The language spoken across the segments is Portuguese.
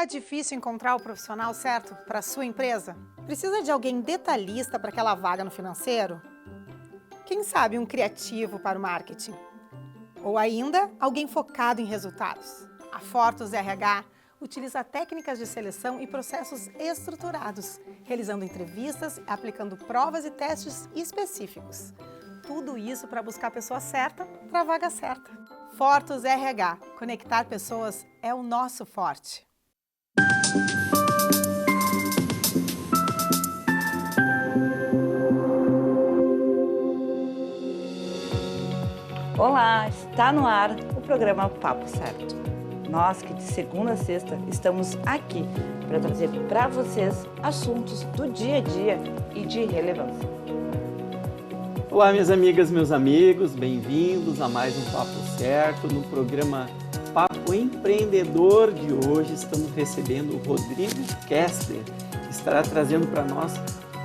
Tá difícil encontrar o profissional certo para a sua empresa? Precisa de alguém detalhista para aquela vaga no financeiro? Quem sabe um criativo para o marketing? Ou ainda, alguém focado em resultados? A Fortus RH utiliza técnicas de seleção e processos estruturados, realizando entrevistas, aplicando provas e testes específicos. Tudo isso para buscar a pessoa certa para a vaga certa. Fortus RH. Conectar pessoas é o nosso forte. Olá, está no ar o programa Papo Certo. Nós que de segunda a sexta estamos aqui para trazer para vocês assuntos do dia a dia e de relevância. Olá, minhas amigas, meus amigos, bem-vindos a mais um Papo Certo. No programa Papo Empreendedor de hoje estamos recebendo o Rodrigo Kessler, que estará trazendo para nós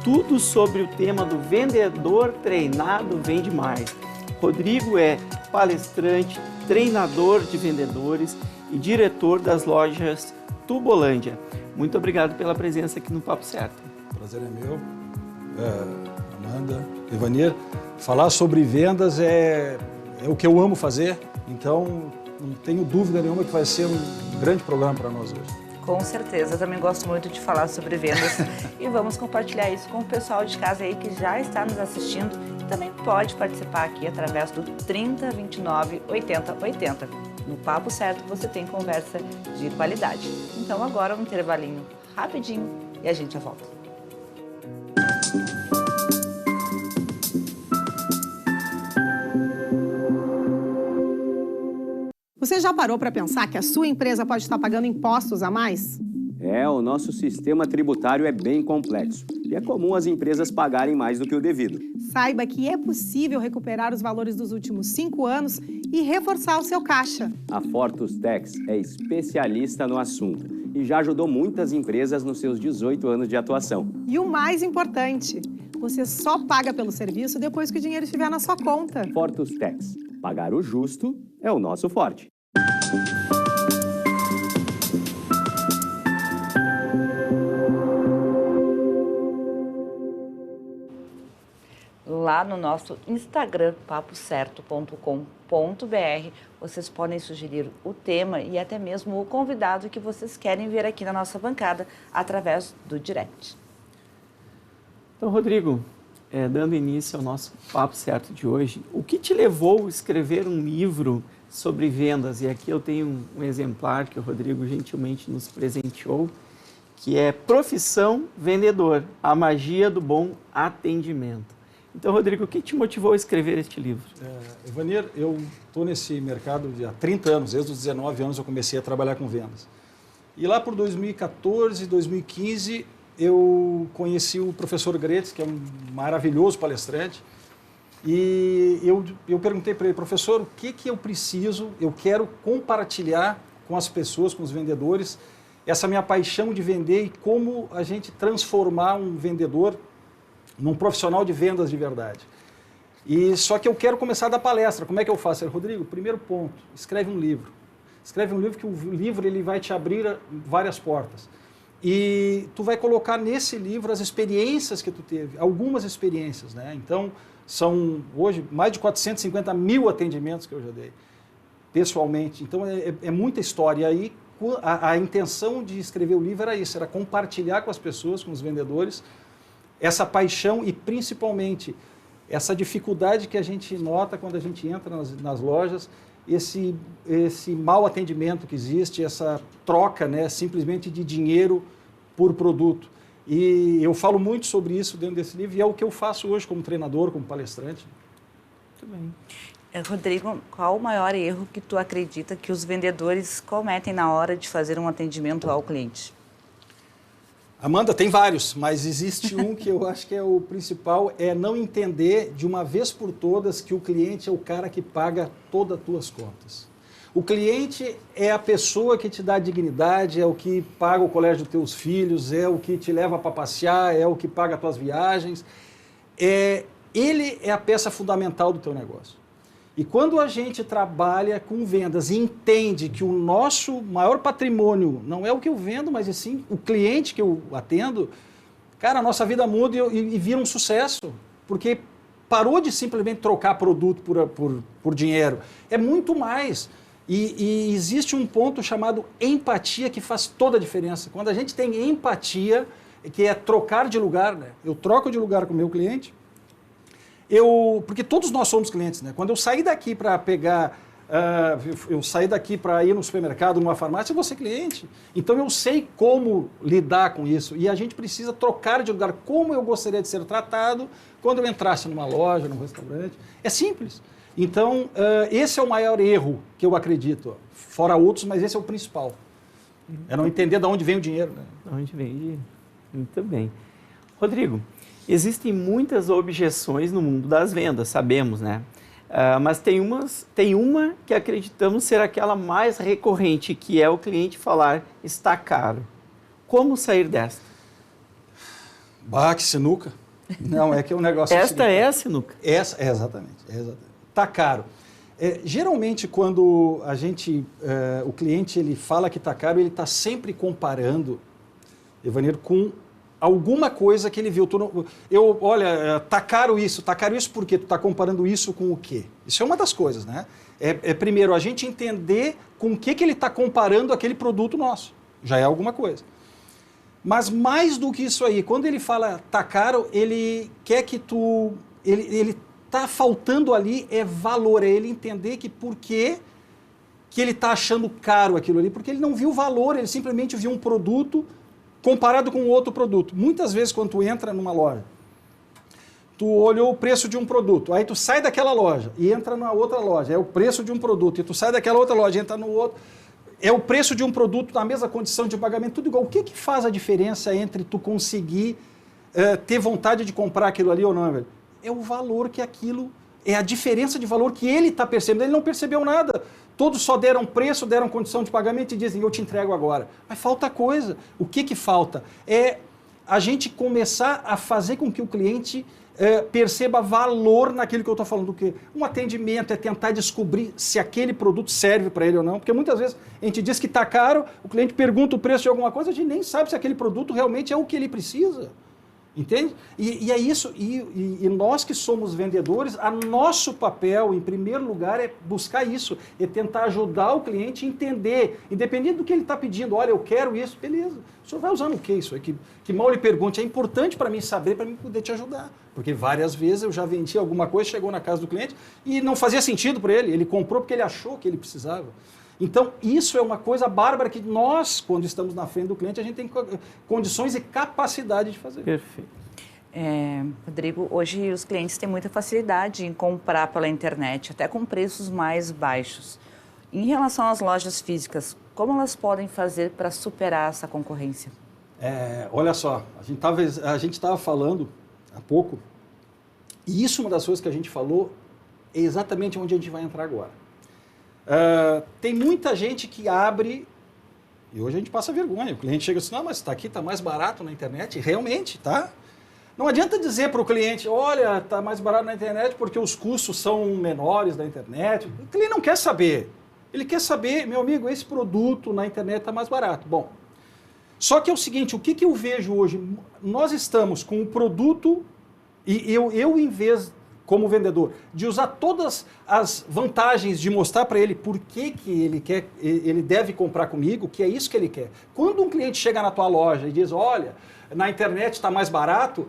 tudo sobre o tema do vendedor treinado vende mais. Rodrigo é palestrante, treinador de vendedores e diretor das lojas Tubolândia. Muito obrigado pela presença aqui no Papo Certo. O prazer é meu. Amanda, Evanir, falar sobre vendas é o que eu amo fazer, então não tenho dúvida nenhuma que vai ser um grande programa para nós hoje. Com certeza, eu também gosto muito de falar sobre vendas e vamos compartilhar isso com o pessoal de casa aí que já está nos assistindo e também pode participar aqui através do 30 29 80 80. No Papo Certo você tem conversa de qualidade. Então agora um intervalinho rapidinho e a gente já volta. Você já parou para pensar que a sua empresa pode estar pagando impostos a mais? O nosso sistema tributário é bem complexo e é comum as empresas pagarem mais do que o devido. Saiba que é possível recuperar os valores dos últimos 5 anos e reforçar o seu caixa. A Fortus Tax é especialista no assunto e já ajudou muitas empresas nos seus 18 anos de atuação. E o mais importante, você só paga pelo serviço depois que o dinheiro estiver na sua conta. Fortus Tax. Pagar o justo é o nosso forte. Lá no nosso Instagram, papocerto.com.br, vocês podem sugerir o tema e até mesmo o convidado que vocês querem ver aqui na nossa bancada através do direct. Então, Rodrigo, dando início ao nosso Papo Certo de hoje, o que te levou a escrever um livro sobre vendas? E aqui eu tenho um exemplar que o Rodrigo gentilmente nos presenteou, que é Profissão Vendedor, a magia do bom atendimento. Então, Rodrigo, o que te motivou a escrever este livro? Evanir, eu estou nesse mercado há 30 anos, desde os 19 anos eu comecei a trabalhar com vendas. E lá por 2014, 2015, eu conheci o professor Gretz, que é um maravilhoso palestrante, e eu perguntei para ele, professor, o que eu preciso, eu quero compartilhar com as pessoas, com os vendedores, essa minha paixão de vender e como a gente transformar um vendedor num profissional de vendas de verdade. E só que eu quero começar a dar palestra. Como é que eu faço? Rodrigo, primeiro ponto, escreve um livro. Escreve um livro que o livro ele vai te abrir várias portas. E tu vai colocar nesse livro as experiências que tu teve, algumas experiências, né? Então, são hoje mais de 450 mil atendimentos que eu já dei, pessoalmente. Então, é muita história. E aí, a intenção de escrever o livro era isso, era compartilhar com as pessoas, com os vendedores, essa paixão e, principalmente, essa dificuldade que a gente nota quando a gente entra nas lojas, esse mau atendimento que existe, essa troca, né, simplesmente de dinheiro por produto. E eu falo muito sobre isso dentro desse livro e é o que eu faço hoje como treinador, como palestrante. Muito bem. Rodrigo, qual o maior erro que tu acredita que os vendedores cometem na hora de fazer um atendimento ao cliente? Amanda, tem vários, mas existe um que eu acho que é o principal, é não entender de uma vez por todas que o cliente é o cara que paga todas as tuas contas. O cliente é a pessoa que te dá dignidade, é o que paga o colégio dos teus filhos, é o que te leva para passear, é o que paga as tuas viagens. Ele é a peça fundamental do teu negócio. E quando a gente trabalha com vendas e entende que o nosso maior patrimônio não é o que eu vendo, mas sim o cliente que eu atendo, cara, a nossa vida muda e vira um sucesso. Porque parou de simplesmente trocar produto por dinheiro. É muito mais. E existe um ponto chamado empatia que faz toda a diferença. Quando a gente tem empatia, que é trocar de lugar, né? Eu troco de lugar com o meu cliente, porque todos nós somos clientes, né? Quando eu sair daqui para pegar, eu sair daqui para ir no supermercado, numa farmácia, eu vou ser cliente. Então eu sei como lidar com isso. E a gente precisa trocar de lugar, como eu gostaria de ser tratado quando eu entrasse numa loja, num restaurante. É simples. Então, esse é o maior erro que eu acredito. Fora outros, mas esse é o principal. É não entender de onde vem o dinheiro. Né? De onde vem o dinheiro. Muito bem. Rodrigo, existem muitas objeções no mundo das vendas, sabemos, né? Mas tem uma que acreditamos ser aquela mais recorrente, que é o cliente falar, está caro. Como sair desta? Que sinuca. Não, é que é um negócio... Esta é a sinuca. Essa, exatamente. Está caro. Geralmente, quando o cliente ele fala que está caro, ele está sempre comparando, Evaneiro, com alguma coisa que ele viu. Olha, tá caro isso por quê? Tu está comparando isso com o quê? Isso é uma das coisas, né? Primeiro, a gente entender com o que ele está comparando aquele produto nosso. Já é alguma coisa. Mas mais do que isso aí, quando ele fala tá caro, ele quer que ele tá faltando ali valor, é ele entender que por que ele está achando caro aquilo ali, porque ele não viu valor, ele simplesmente viu um produto comparado com outro produto. Muitas vezes, quando tu entra numa loja, tu olhou o preço de um produto, aí tu sai daquela loja e entra numa outra loja, é o preço de um produto, e tu sai daquela outra loja e entra no outro, é o preço de um produto na mesma condição de pagamento, tudo igual. O que faz a diferença entre tu conseguir ter vontade de comprar aquilo ali ou não, velho? É o valor que aquilo, é a diferença de valor que ele está percebendo. Ele não percebeu nada. Todos só deram preço, deram condição de pagamento e dizem, eu te entrego agora. Mas falta coisa. O que falta? É a gente começar a fazer com que o cliente perceba valor naquilo que eu estou falando. Que um atendimento é tentar descobrir se aquele produto serve para ele ou não. Porque muitas vezes a gente diz que está caro, o cliente pergunta o preço de alguma coisa, a gente nem sabe se aquele produto realmente é o que ele precisa. Entende? E é isso, e nós que somos vendedores, nosso papel, em primeiro lugar, é buscar isso, é tentar ajudar o cliente a entender, independente do que ele está pedindo, olha, eu quero isso, beleza, o senhor vai usando o que isso? Que mal lhe pergunte, é importante para mim saber, para mim poder te ajudar, porque várias vezes eu já vendi alguma coisa, chegou na casa do cliente e não fazia sentido para ele comprou porque ele achou que ele precisava. Então, isso é uma coisa bárbara que nós, quando estamos na frente do cliente, a gente tem condições e capacidade de fazer. Perfeito. Rodrigo, hoje os clientes têm muita facilidade em comprar pela internet, até com preços mais baixos. Em relação às lojas físicas, como elas podem fazer para superar essa concorrência? Olha só, a gente estava falando há pouco, e isso é uma das coisas que a gente falou, é exatamente onde a gente vai entrar agora. Tem muita gente que abre, e hoje a gente passa vergonha, o cliente chega assim, não, mas está aqui, está mais barato na internet, e realmente, tá? Não adianta dizer para o cliente, olha, está mais barato na internet porque os custos são menores da internet. O cliente não quer saber. Ele quer saber, meu amigo, esse produto na internet está mais barato. Bom, só que é o seguinte, o que eu vejo hoje? Nós estamos com o produto, e eu em vez, como vendedor, de usar todas as vantagens de mostrar para ele por que ele deve comprar comigo, que é isso que ele quer. Quando um cliente chega na tua loja e diz, olha, na internet está mais barato,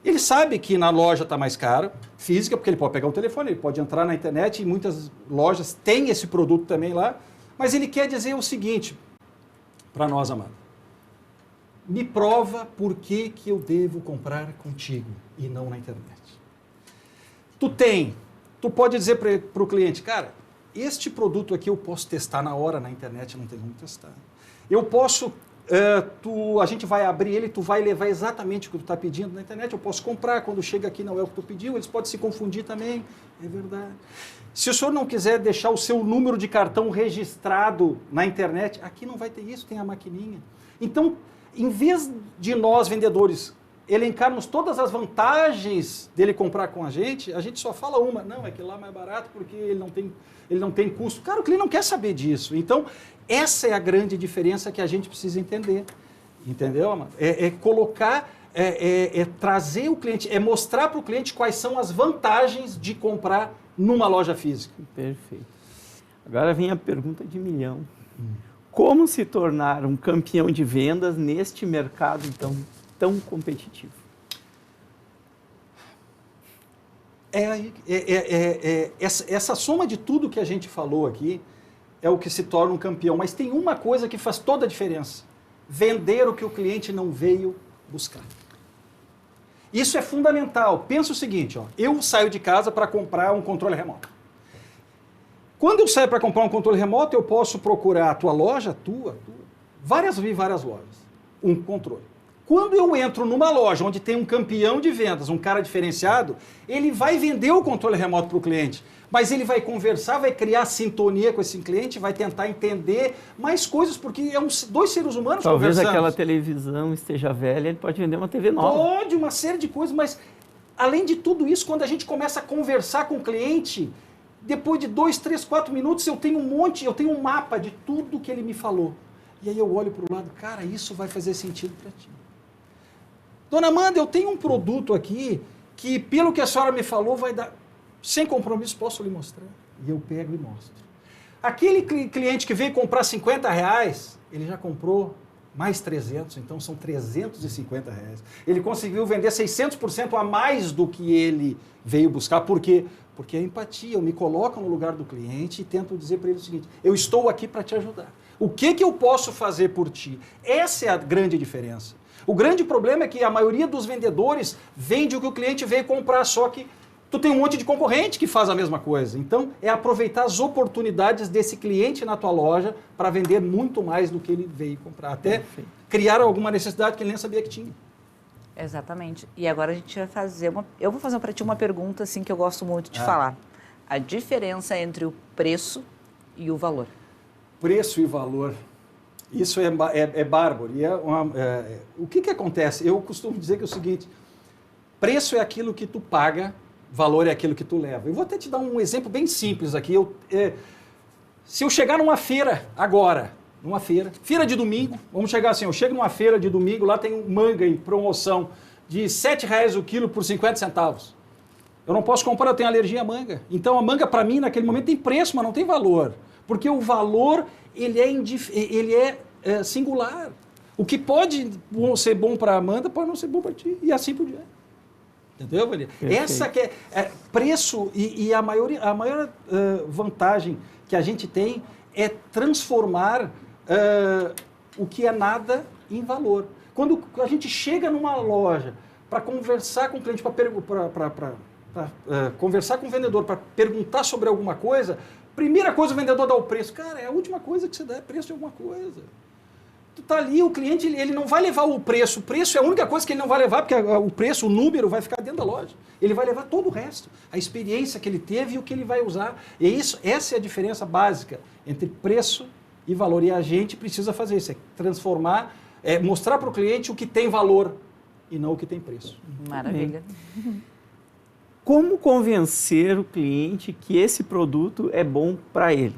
ele sabe que na loja está mais caro, física, porque ele pode pegar o telefone, ele pode entrar na internet, e muitas lojas têm esse produto também lá, mas ele quer dizer o seguinte, para nós, amado, me prova por que eu devo comprar contigo e não na internet. Tu pode dizer para o cliente, cara, este produto aqui eu posso testar na hora na internet, não tem como testar. Eu posso, a gente vai abrir ele, tu vai levar exatamente o que tu está pedindo na internet, eu posso comprar, quando chega aqui não é o que tu pediu, eles podem se confundir também, é verdade. Se o senhor não quiser deixar o seu número de cartão registrado na internet, aqui não vai ter isso, tem a maquininha. Então, em vez de nós vendedores elencarmos todas as vantagens dele comprar com a gente só fala uma, não, é que lá é mais barato porque ele não tem custo. Cara, o cliente não quer saber disso. Então, essa é a grande diferença que a gente precisa entender. Entendeu, Amanda? Trazer o cliente, mostrar para o cliente quais são as vantagens de comprar numa loja física. Perfeito. Agora vem a pergunta de milhão. Como se tornar um campeão de vendas neste mercado então tão competitivo? Essa soma de tudo que a gente falou aqui é o que se torna um campeão. Mas tem uma coisa que faz toda a diferença. Vender o que o cliente não veio buscar. Isso é fundamental. Pensa o seguinte, ó, eu saio de casa para comprar um controle remoto. Quando eu saio para comprar um controle remoto, eu posso procurar a tua loja, várias lojas, um controle. Quando eu entro numa loja onde tem um campeão de vendas, um cara diferenciado, ele vai vender o controle remoto para o cliente, mas ele vai conversar, vai criar sintonia com esse cliente, vai tentar entender mais coisas, porque dois seres humanos Talvez conversando. Aquela televisão esteja velha, ele pode vender uma TV nova. Pode, uma série de coisas, mas além de tudo isso, quando a gente começa a conversar com o cliente, depois de 2, 3, 4 minutos, eu tenho um mapa de tudo que ele me falou. E aí eu olho para o lado, cara, isso vai fazer sentido para ti. Dona Amanda, eu tenho um produto aqui que, pelo que a senhora me falou, vai dar... Sem compromisso, posso lhe mostrar? E eu pego e mostro. Aquele cliente que veio comprar R$50, ele já comprou mais 300, então são R$350. Ele conseguiu vender 600% a mais do que ele veio buscar. Por quê? Porque a empatia, eu me coloco no lugar do cliente e tento dizer para ele o seguinte, eu estou aqui para te ajudar. O que eu posso fazer por ti? Essa é a grande diferença. O grande problema é que a maioria dos vendedores vende o que o cliente veio comprar, só que tu tem um monte de concorrente que faz a mesma coisa. Então, é aproveitar as oportunidades desse cliente na tua loja para vender muito mais do que ele veio comprar. Até criar alguma necessidade que ele nem sabia que tinha. Exatamente. E agora a gente vai fazer eu vou fazer para ti uma pergunta assim que eu gosto muito de falar. A diferença entre o preço e o valor. Preço e valor. Isso é bárbaro. E o que acontece? Eu costumo dizer que é o seguinte, preço é aquilo que tu paga, valor é aquilo que tu leva. Eu vou até te dar um exemplo bem simples aqui. Se eu chegar numa feira agora, feira de domingo, vamos chegar assim, eu chego numa feira de domingo, lá tem um manga em promoção de R$7 o quilo por 50 centavos. Eu não posso comprar, eu tenho alergia à manga. Então a manga para mim naquele momento tem preço, mas não tem valor. Porque o valor, ele é singular. O que pode ser bom para a Amanda pode não ser bom para ti. E assim por diante. Entendeu, Valia? Essa que é preço e a maior vantagem que a gente tem é transformar o que é nada em valor. Quando a gente chega numa loja para conversar com o cliente, para conversar com o vendedor, para perguntar sobre alguma coisa, primeira coisa o vendedor dá o preço. Cara, é a última coisa que você dá, é preço de alguma coisa. Tu tá ali, o cliente, ele não vai levar o preço é a única coisa que ele não vai levar, porque o preço, o número vai ficar dentro da loja. Ele vai levar todo o resto, a experiência que ele teve e o que ele vai usar. E essa é a diferença básica entre preço e valor. E a gente precisa fazer isso, transformar, mostrar para o cliente o que tem valor e não o que tem preço. Maravilha. Como convencer o cliente que esse produto é bom para ele?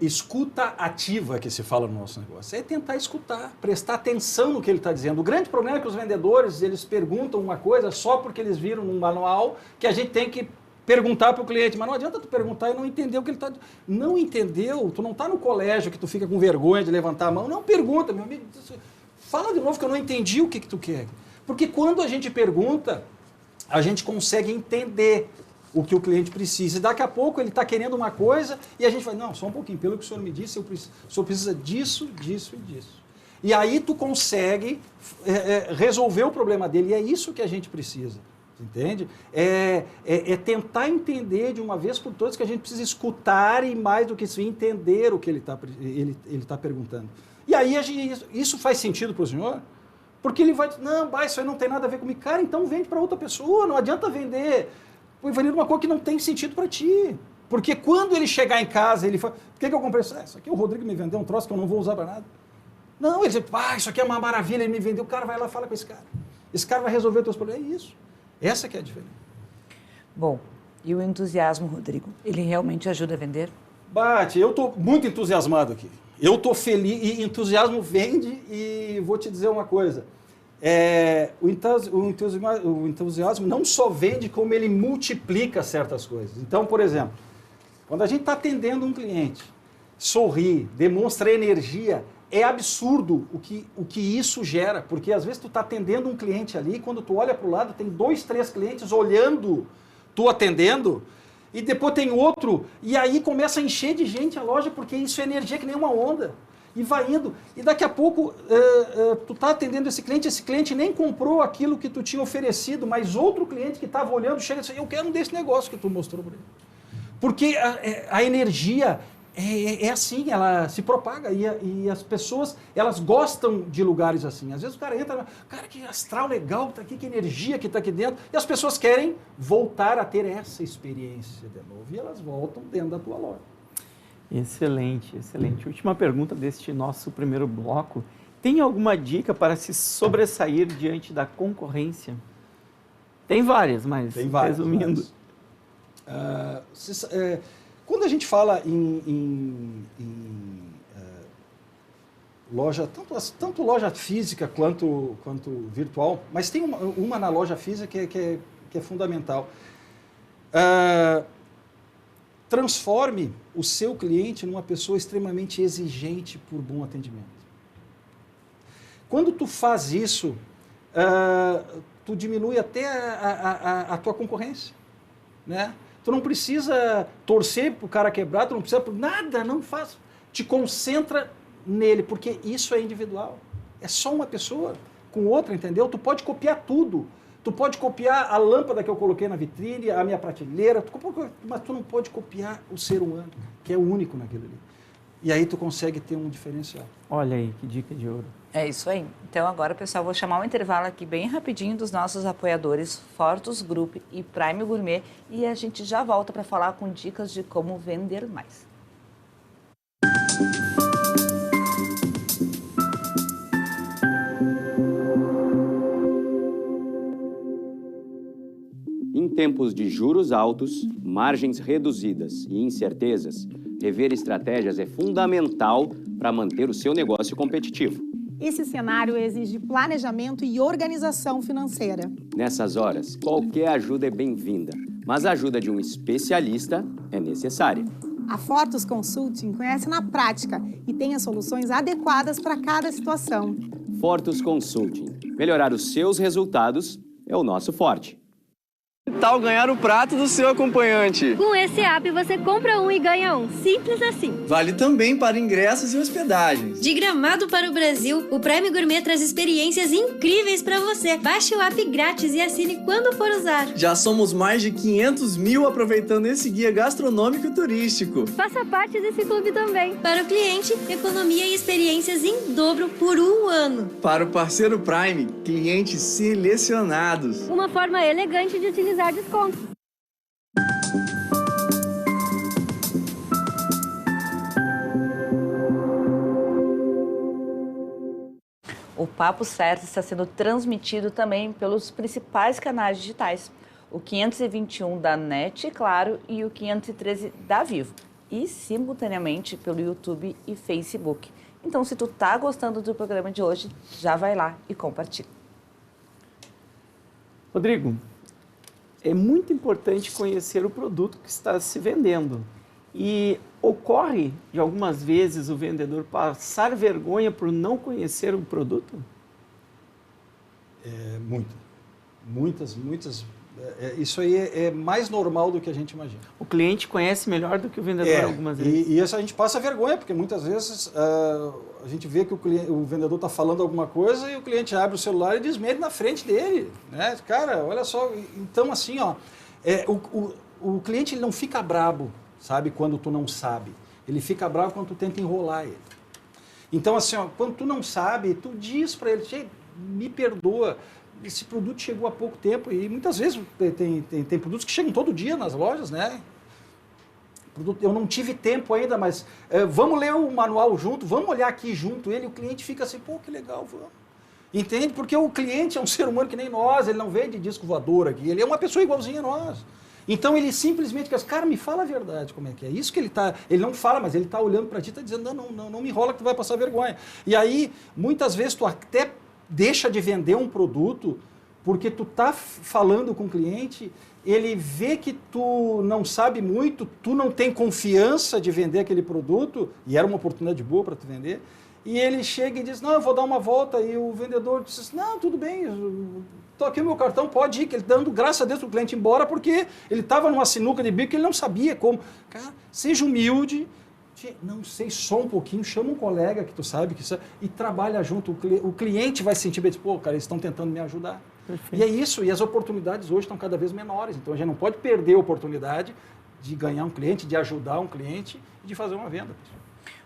Escuta ativa, que se fala no nosso negócio. É tentar escutar, prestar atenção no que ele está dizendo. O grande problema é que os vendedores, eles perguntam uma coisa só porque eles viram num manual que a gente tem que perguntar para o cliente. Mas não adianta tu perguntar e não entender o que ele está dizendo. Não entendeu? Tu não está no colégio que tu fica com vergonha de levantar a mão. Não pergunta, meu amigo. Fala de novo que eu não entendi o que tu quer. Porque quando a gente pergunta, a gente consegue entender o que o cliente precisa. E daqui a pouco ele está querendo uma coisa e a gente vai, não, só um pouquinho, pelo que o senhor me disse, o senhor precisa disso, disso e disso. E aí tu consegue resolver o problema dele. E é isso que a gente precisa, entende? É tentar entender de uma vez por todas que a gente precisa escutar e mais do que isso, entender o que ele tá perguntando. E aí isso faz sentido para o senhor? Porque ele vai dizer, não, isso aí não tem nada a ver comigo. Cara, então vende para outra pessoa, não adianta vender uma coisa que não tem sentido para ti. Porque quando ele chegar em casa, ele fala, por que eu comprei isso? Isso aqui o Rodrigo me vendeu um troço que eu não vou usar para nada. Não, ele diz, isso aqui é uma maravilha, ele me vendeu. O cara vai lá e fala com esse cara. Esse cara vai resolver os teus problemas. É isso. Essa que é a diferença. Bom, e o entusiasmo, Rodrigo? Ele realmente ajuda a vender? Bate, eu estou muito entusiasmado aqui. Eu estou feliz, e entusiasmo vende, e vou te dizer uma coisa. O entusiasmo não só vende, como ele multiplica certas coisas. Então, por exemplo, quando a gente está atendendo um cliente, sorri, demonstra energia, é absurdo o que isso gera, porque às vezes tu está atendendo um cliente ali, quando tu olha para o lado, tem 2, 3 clientes olhando tu atendendo, e depois tem outro, e aí começa a encher de gente a loja, porque isso é energia que nem uma onda, e vai indo, e daqui a pouco tu está atendendo esse cliente nem comprou aquilo que tu tinha oferecido, mas outro cliente que estava olhando chega e diz, eu quero um desse negócio que tu mostrou para ele. Porque a energia é assim, ela se propaga, e as pessoas, elas gostam de lugares assim. Às vezes o cara entra, cara, que astral legal que tá aqui, que energia que está aqui dentro, e as pessoas querem voltar a ter essa experiência de novo, e elas voltam dentro da tua loja. Excelente, excelente. Última pergunta deste nosso primeiro bloco. Tem alguma dica para se sobressair diante da concorrência? Tem várias, mas resumindo. Quando a gente fala em loja, tanto loja física quanto virtual, mas tem uma na loja física que é fundamental. Transforme o seu cliente numa pessoa extremamente exigente por bom atendimento. Quando tu faz isso, tu diminui até a tua concorrência, né? Tu não precisa torcer para o cara quebrar, tu não precisa nada, não faz. Te concentra nele, porque isso é individual. É só uma pessoa com outra, entendeu? Tu pode copiar tudo. Tu pode copiar a lâmpada que eu coloquei na vitrine, a minha prateleira, mas tu não pode copiar o ser humano, que é o único naquilo ali. E aí tu consegue ter um diferencial. Olha aí, que dica de ouro. É isso aí. Então agora, pessoal, vou chamar um intervalo aqui bem rapidinho dos nossos apoiadores Fortus Group e Prime Gourmet, e a gente já volta para falar com dicas de como vender mais. Em tempos de juros altos, margens reduzidas e incertezas, rever estratégias é fundamental para manter o seu negócio competitivo. Esse cenário exige planejamento e organização financeira. Nessas horas, qualquer ajuda é bem-vinda, mas a ajuda de um especialista é necessária. A Fortus Consulting conhece na prática e tem as soluções adequadas para cada situação. Fortus Consulting. Melhorar os seus resultados é o nosso forte. Que tal ganhar o prato do seu acompanhante? Com esse app você compra um e ganha um. Simples assim. Vale também para ingressos e hospedagens. De Gramado para o Brasil, o Prime Gourmet traz experiências incríveis para você. Baixe o app grátis e assine quando for usar. Já somos mais de 500 mil aproveitando esse guia gastronômico e turístico. Faça parte desse clube também. Para o cliente, economia e experiências em dobro por um ano. Para o parceiro Prime, clientes selecionados. Uma forma elegante de utilizar descontos. O Papo Certo está sendo transmitido também pelos principais canais digitais. O 521 da NET, claro, e o 513 da Vivo. E simultaneamente pelo YouTube e Facebook. Então, se tu tá gostando do programa de hoje, já vai lá e compartilha. Rodrigo, é muito importante conhecer o produto que está se vendendo. E ocorre, de algumas vezes, o vendedor passar vergonha por não conhecer o produto? Muitas. Isso aí é mais normal do que a gente imagina. O cliente conhece melhor do que o vendedor algumas vezes. E isso a gente passa vergonha, porque muitas vezes a gente vê que o vendedor está falando alguma coisa e o cliente abre o celular e desmente na frente dele. Né? Cara, olha só, então assim, ó, o cliente ele não fica brabo, sabe, quando tu não sabe. Ele fica bravo quando tu tenta enrolar ele. Então assim, ó, quando tu não sabe, tu diz para ele, me perdoa, esse produto chegou há pouco tempo, e muitas vezes tem produtos que chegam todo dia nas lojas, né? eu não tive tempo ainda, mas vamos ler o manual junto, vamos olhar aqui junto. O cliente fica assim, pô, que legal, vamos. Entende? Porque o cliente é um ser humano que nem nós, ele não veio de disco voador aqui, ele é uma pessoa igualzinha a nós. Então ele simplesmente quer, cara, me fala a verdade, como é que é? Isso que ele está, ele não fala, mas ele está olhando para ti e está dizendo, não me enrola que tu vai passar vergonha. E aí, muitas vezes tu até deixa de vender um produto porque tu tá falando com o cliente, ele vê que tu não sabe muito, tu não tem confiança de vender aquele produto, e era uma oportunidade boa para tu vender, e ele chega e diz, não, eu vou dar uma volta, e o vendedor diz, não, tudo bem, estou aqui o meu cartão, pode ir, que ele dando graças a Deus para o cliente ir embora, porque ele estava numa sinuca de bico que ele não sabia como. Cara, seja humilde, não sei, só um pouquinho, chama um colega que tu sabe, e trabalha junto, o cliente vai se sentir bem, pô, cara, eles estão tentando me ajudar. Perfeito. E é isso, e as oportunidades hoje estão cada vez menores, então a gente não pode perder a oportunidade de ganhar um cliente, de ajudar um cliente e de fazer uma venda.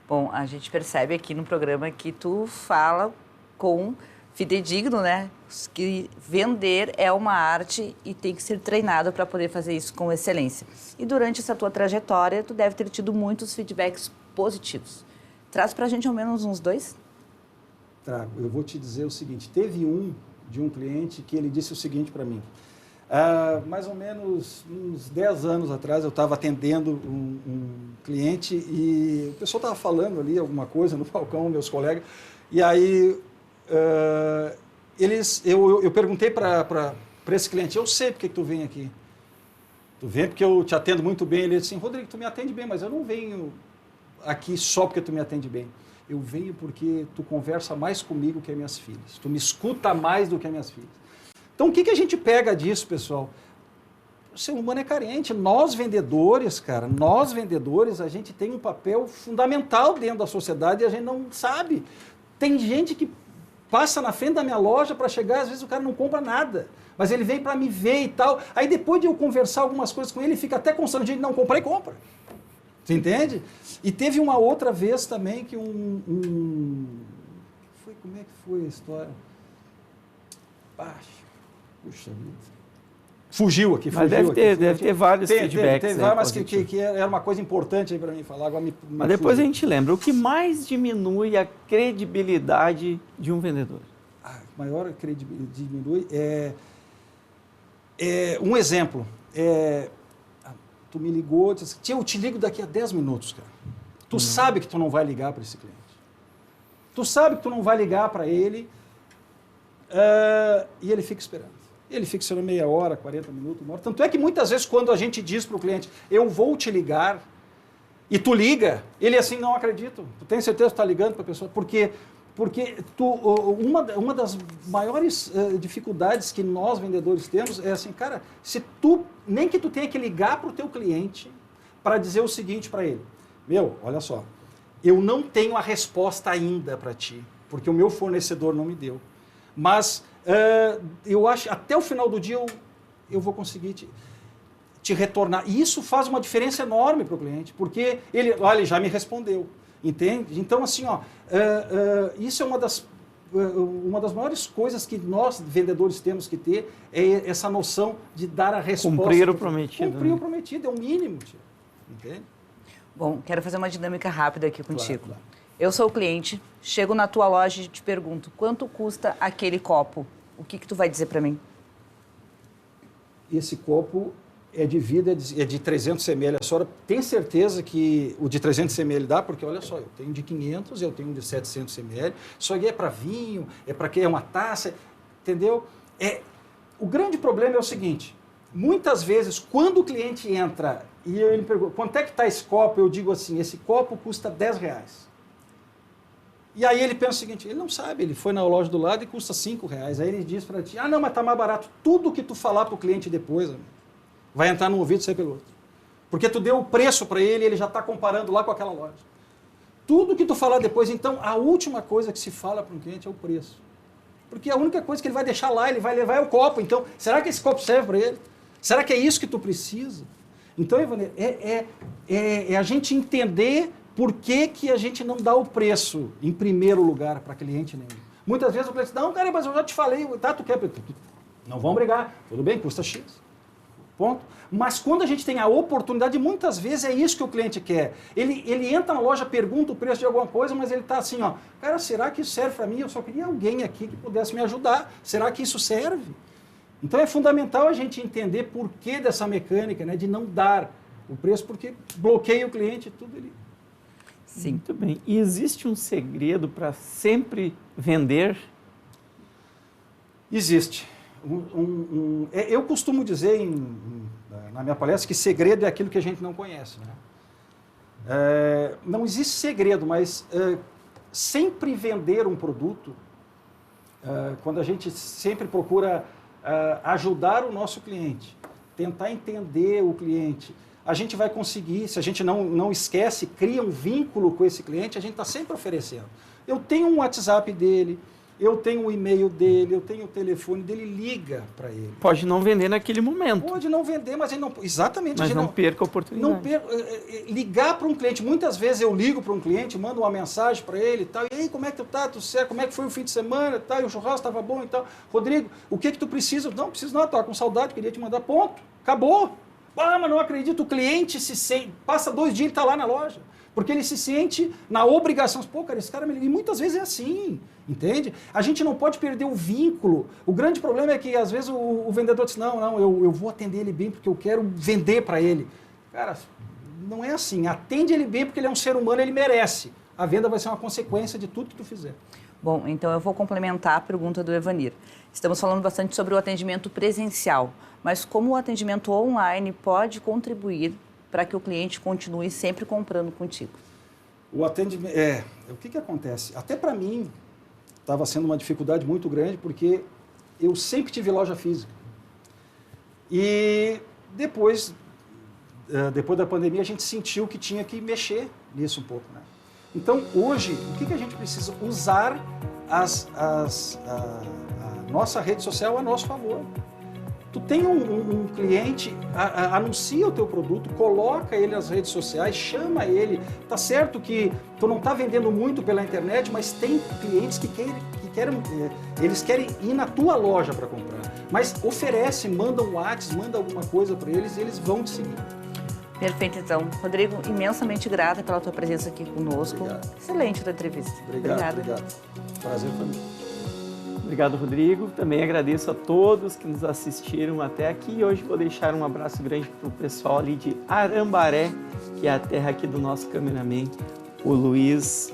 Bom, a gente percebe aqui no programa que tu fala com fidedigno, né? Que vender é uma arte e tem que ser treinado para poder fazer isso com excelência. E durante essa tua trajetória, tu deve ter tido muitos feedbacks positivos. Traz para a gente ao menos uns 2? Trago. Eu vou te dizer o seguinte, teve de um cliente que ele disse o seguinte para mim. Mais ou menos uns 10 anos atrás, eu estava atendendo um cliente e o pessoal estava falando ali alguma coisa no balcão, meus colegas, e aí eu perguntei para esse cliente, eu sei porque que tu vem aqui. Tu vem porque eu te atendo muito bem. Ele disse assim, Rodrigo, tu me atende bem, mas eu não venho aqui só porque tu me atende bem. Eu venho porque tu conversa mais comigo que as minhas filhas. Tu me escuta mais do que as minhas filhas. Então, o que a gente pega disso, pessoal? O ser humano é carente. Nós, vendedores, cara, a gente tem um papel fundamental dentro da sociedade e a gente não sabe. Tem gente que passa na frente da minha loja para chegar, às vezes o cara não compra nada, mas ele vem para me ver e tal. Aí, depois de eu conversar algumas coisas com ele, ele fica até constrangido de não comprar e compra. Você entende? E teve uma outra vez também que como é que foi a história? Puxa vida. Fugiu aqui. Mas deve ter vários feedbacks. Teve vários, mas que era uma coisa importante aí para mim falar. Agora mas depois a gente lembra, o que mais diminui a credibilidade de um vendedor? A maior credibilidade diminui um exemplo. Tu me ligou, disse, eu te ligo daqui a 10 minutos, cara. Tu sabe que tu não vai ligar para esse cliente. Tu sabe que tu não vai ligar para ele e ele fica esperando. Ele fica esperando meia hora, 40 minutos, uma hora. Tanto é que muitas vezes quando a gente diz para o cliente, eu vou te ligar, e tu liga, ele assim, não acredito. Tu tem certeza que tu está ligando para a pessoa? Porque uma das maiores dificuldades que nós vendedores temos é assim, cara, nem que tu tenha que ligar para o teu cliente para dizer o seguinte para ele, olha só, eu não tenho a resposta ainda para ti, porque o meu fornecedor não me deu, mas eu acho, até o final do dia eu vou conseguir te retornar, e isso faz uma diferença enorme para o cliente, porque ele já me respondeu. Entende? Então, assim, isso é uma das maiores coisas que nós, vendedores, temos que ter, é essa noção de dar a resposta. Cumprir o prometido. Cumprir o prometido, é o mínimo. Entende? Bom, quero fazer uma dinâmica rápida aqui contigo. Claro. Eu sou o cliente, chego na tua loja e te pergunto, quanto custa aquele copo? O que tu vai dizer para mim? Esse copo é de vida, é de 300 ml. A senhora tem certeza que o de 300 ml dá? Porque, olha só, eu tenho de 500, eu tenho de 700 ml. Isso aí é para vinho, é para que é uma taça, entendeu? O grande problema é o seguinte, muitas vezes, quando o cliente entra e ele me pergunta, quanto é que está esse copo? Eu digo assim, esse copo custa R$10. E aí ele pensa o seguinte, ele não sabe, ele foi na loja do lado e custa R$5. Aí ele diz para ti, não, mas está mais barato. Tudo que tu falar para o cliente depois, vai entrar num ouvido e sair pelo outro. Porque tu deu o preço para ele e ele já está comparando lá com aquela loja. Tudo que tu falar depois, então, a última coisa que se fala para um cliente é o preço. Porque a única coisa que ele vai deixar lá, ele vai levar é o copo. Então, será que esse copo serve para ele? Será que é isso que tu precisa? Então, Ivanir, é a gente entender por que a gente não dá o preço em primeiro lugar para cliente nenhum. Muitas vezes o cliente diz, não, cara, mas eu já te falei, tá, tu quer... Não vamos brigar. Tudo bem, custa X. Ponto. Mas quando a gente tem a oportunidade, muitas vezes é isso que o cliente quer. Ele entra na loja, pergunta o preço de alguma coisa, mas ele está assim, ó, cara, será que isso serve para mim? Eu só queria alguém aqui que pudesse me ajudar. Será que isso serve? Então é fundamental a gente entender por que dessa mecânica, né, de não dar o preço, porque bloqueia o cliente, tudo ali. Sim. Muito bem. E existe um segredo para sempre vender? Existe. Eu costumo dizer na minha palestra que segredo é aquilo que a gente não conhece. Né? Não existe segredo, mas sempre vender um produto, quando a gente sempre procura ajudar o nosso cliente, tentar entender o cliente, a gente vai conseguir, se a gente não esquece, cria um vínculo com esse cliente, a gente está sempre oferecendo. Eu tenho um WhatsApp dele, eu tenho o e-mail dele, eu tenho o telefone dele, liga para ele. Pode não vender naquele momento. Pode não vender, mas ele não... Exatamente. Mas não perca a oportunidade. Não perca, ligar para um cliente. Muitas vezes eu ligo para um cliente, mando uma mensagem para ele e tal. E aí, como é que tu tá? Tudo certo? Como é que foi o fim de semana e tal? E o churrasco estava bom e tal. Rodrigo, o que tu precisa? Não, preciso não, tô com saudade, queria te mandar. Ponto. Acabou. Ah, mas não acredito. O cliente se sente... Passa 2 dias e está lá na loja. Porque ele se sente na obrigação. Pô, cara, esse cara me liga. E muitas vezes é assim, entende? A gente não pode perder o vínculo. O grande problema é que, às vezes, o vendedor diz, não, eu vou atender ele bem porque eu quero vender para ele. Cara, não é assim. Atende ele bem porque ele é um ser humano, ele merece. A venda vai ser uma consequência de tudo que tu fizer. Bom, então eu vou complementar a pergunta do Evanir. Estamos falando bastante sobre o atendimento presencial, mas como o atendimento online pode contribuir para que o cliente continue sempre comprando contigo? O atendimento... o que acontece? Até para mim, estava sendo uma dificuldade muito grande, porque eu sempre tive loja física. E depois da pandemia, a gente sentiu que tinha que mexer nisso um pouco, né? Então, hoje, o que a gente precisa? Usar a nossa rede social a nosso favor. Tu tem um cliente, anuncia o teu produto, coloca ele nas redes sociais, chama ele. Tá certo que tu não está vendendo muito pela internet, mas tem clientes que querem ir na tua loja para comprar. Mas oferece, manda um WhatsApp, manda alguma coisa para eles e eles vão te seguir. Perfeito, então. Rodrigo, imensamente grata pela tua presença aqui conosco. Obrigado. Excelente a entrevista. Obrigado. Prazer foi meu. Obrigado, Rodrigo. Também agradeço a todos que nos assistiram até aqui. E hoje vou deixar um abraço grande para o pessoal ali de Arambaré, que é a terra aqui do nosso cameraman, o Luiz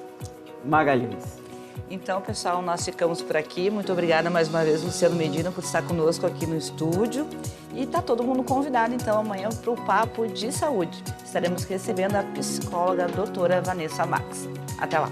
Magalhães. Então, pessoal, nós ficamos por aqui. Muito obrigada mais uma vez, Luciano Medina, por estar conosco aqui no estúdio. E está todo mundo convidado, então, amanhã para o Papo de Saúde. Estaremos recebendo a psicóloga doutora Vanessa Max. Até lá!